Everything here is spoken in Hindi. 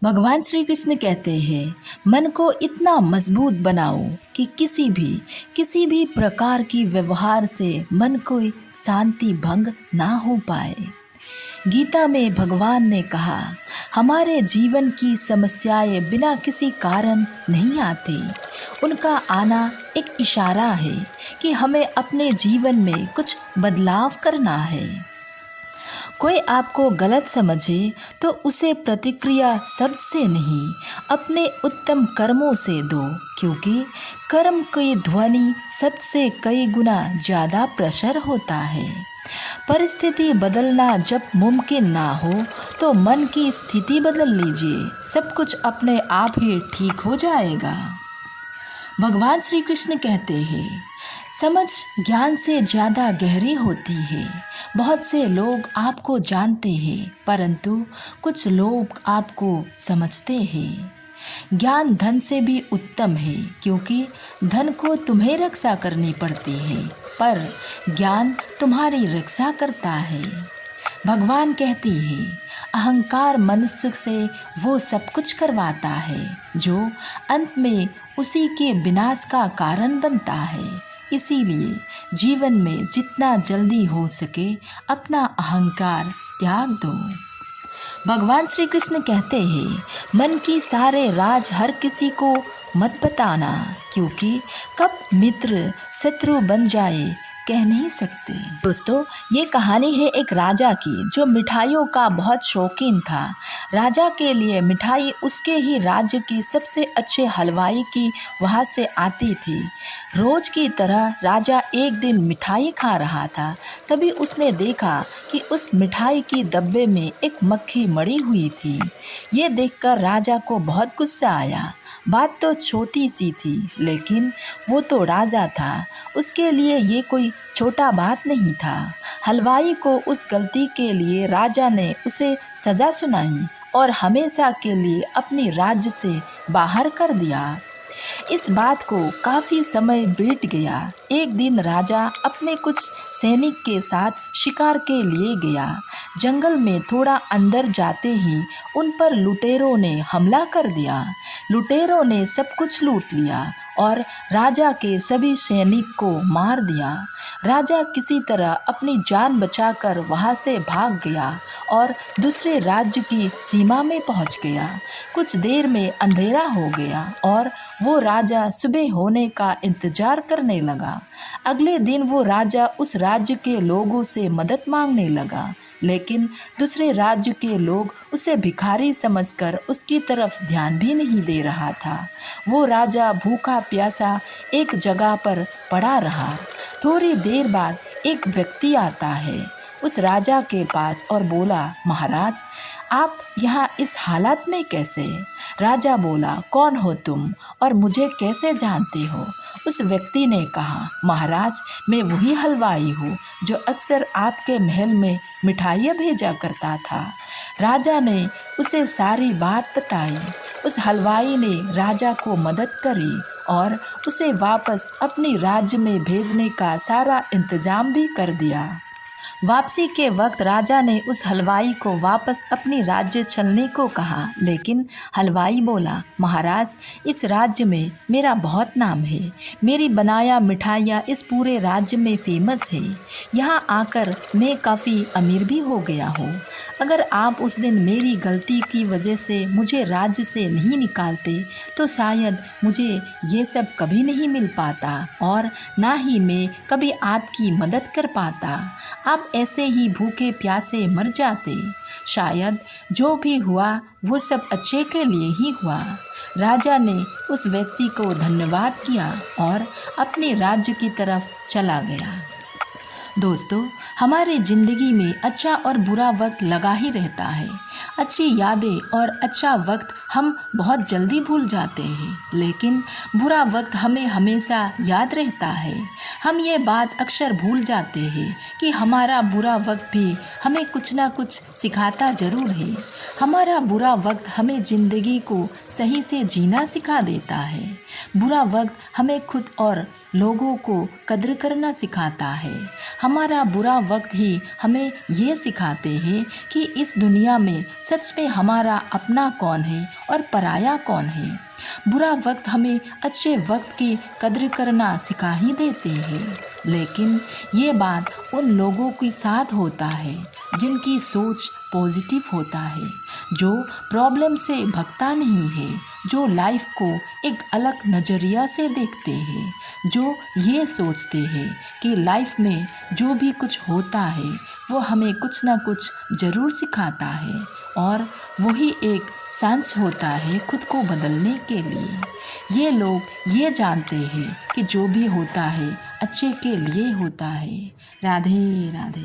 भगवान श्री कृष्ण कहते हैं, मन को इतना मजबूत बनाओ कि किसी भी प्रकार की व्यवहार से मन को शांति भंग ना हो पाए। गीता में भगवान ने कहा, हमारे जीवन की समस्याएं बिना किसी कारण नहीं आती। उनका आना एक इशारा है कि हमें अपने जीवन में कुछ बदलाव करना है। कोई आपको गलत समझे तो उसे प्रतिक्रिया शब्द से नहीं, अपने उत्तम कर्मों से दो, क्योंकि कर्म की ध्वनि शब्द से कई गुना ज़्यादा प्रशर होता है। परिस्थिति बदलना जब मुमकिन ना हो तो मन की स्थिति बदल लीजिए, सब कुछ अपने आप ही ठीक हो जाएगा। भगवान श्री कृष्ण कहते हैं, समझ ज्ञान से ज़्यादा गहरी होती है। बहुत से लोग आपको जानते हैं, परंतु कुछ लोग आपको समझते हैं। ज्ञान धन से भी उत्तम है, क्योंकि धन को तुम्हें रक्षा करनी पड़ती है, पर ज्ञान तुम्हारी रक्षा करता है। भगवान कहती है, अहंकार मनुष्य से वो सब कुछ करवाता है जो अंत में उसी के विनाश का कारण बनता है। इसीलिए जीवन में जितना जल्दी हो सके अपना अहंकार त्याग दो। भगवान श्री कृष्ण कहते हैं, मन की सारे राज हर किसी को मत बताना, क्योंकि कब मित्र शत्रु बन जाए कह नहीं सकते। दोस्तों, ये कहानी है एक राजा की जो मिठाइयों का बहुत शौकीन था। राजा के लिए मिठाई उसके ही राज्य की सबसे अच्छे हलवाई की वहाँ से आती थी। रोज की तरह राजा एक दिन मिठाई खा रहा था, तभी उसने देखा कि उस मिठाई की डब्बे में एक मक्खी मरी हुई थी। ये देखकर राजा को बहुत गुस्सा आया। बात तो छोटी सी थी, लेकिन वो तो राजा था, उसके लिए ये कोई छोटा बात नहीं था। हलवाई को उस गलती के लिए राजा ने उसे सज़ा सुनाई और हमेशा के लिए अपनी राज्य से बाहर कर दिया। इस बात को काफ़ी समय बीत गया। एक दिन राजा अपने कुछ सैनिक के साथ शिकार के लिए गया। जंगल में थोड़ा अंदर जाते ही उन पर लुटेरों ने हमला कर दिया। लुटेरों ने सब कुछ लूट लिया और राजा के सभी सैनिक को मार दिया। राजा किसी तरह अपनी जान बचाकर वहां से भाग गया और दूसरे राज्य की सीमा में पहुंच गया। कुछ देर में अंधेरा हो गया और वो राजा सुबह होने का इंतजार करने लगा। अगले दिन वो राजा उस राज्य के लोगों से मदद मांगने लगा, लेकिन दूसरे राज्य के लोग उसे भिखारी समझकर उसकी तरफ ध्यान भी नहीं दे रहा था। वो राजा भूखा प्यासा एक जगह पर पड़ा रहा। थोड़ी देर बाद एक व्यक्ति आता है उस राजा के पास और बोला, महाराज, आप यहाँ इस हालत में कैसे? राजा बोला, कौन हो तुम और मुझे कैसे जानते हो? उस व्यक्ति ने कहा, महाराज, मैं वही हलवाई हूँ जो अक्सर आपके महल में मिठाइयाँ भेजा करता था। राजा ने उसे सारी बात बताई। उस हलवाई ने राजा को मदद करी और उसे वापस अपनी राज्य में भेजने का सारा इंतजाम भी कर दिया। वापसी के वक्त राजा ने उस हलवाई को वापस अपनी राज्य चलने को कहा, लेकिन हलवाई बोला, महाराज, इस राज्य में मेरा बहुत नाम है। मेरी बनाया मिठाइयाँ इस पूरे राज्य में फेमस है। यहाँ आकर मैं काफ़ी अमीर भी हो गया हूँ। अगर आप उस दिन मेरी गलती की वजह से मुझे राज्य से नहीं निकालते तो शायद मुझे ये सब कभी नहीं मिल पाता और ना ही मैं कभी आपकी मदद कर पाता। आप ऐसे ही भूखे प्यासे मर जाते। शायद जो भी हुआ वो सब अच्छे के लिए ही हुआ। राजा ने उस व्यक्ति को धन्यवाद किया और अपने राज्य की तरफ चला गया। दोस्तों, हमारी ज़िंदगी में अच्छा और बुरा वक्त लगा ही रहता है। अच्छी यादें और अच्छा वक्त हम बहुत जल्दी भूल जाते हैं, लेकिन बुरा वक्त हमें हमेशा याद रहता है। हम ये बात अक्सर भूल जाते हैं कि हमारा बुरा वक्त भी हमें कुछ ना कुछ सिखाता ज़रूर है। हमारा बुरा वक्त हमें ज़िंदगी को सही से जीना सिखा देता है। बुरा वक्त हमें खुद और लोगों को कद्र करना सिखाता है। हमारा बुरा वक्त ही हमें ये सिखाते हैं कि इस दुनिया में सच में हमारा अपना कौन है और पराया कौन है। बुरा वक्त हमें अच्छे वक्त की कद्र करना सिखा ही देते हैं, लेकिन ये बात उन लोगों के साथ होता है जिनकी सोच पॉजिटिव होता है, जो प्रॉब्लम से भगता नहीं है, जो लाइफ को एक अलग नज़रिया से देखते हैं, जो ये सोचते हैं कि लाइफ में जो भी कुछ होता है वो हमें कुछ ना कुछ ज़रूर सिखाता है और वही एक चांस होता है खुद को बदलने के लिए। ये लोग ये जानते हैं कि जो भी होता है अच्छे के लिए होता है। राधे राधे।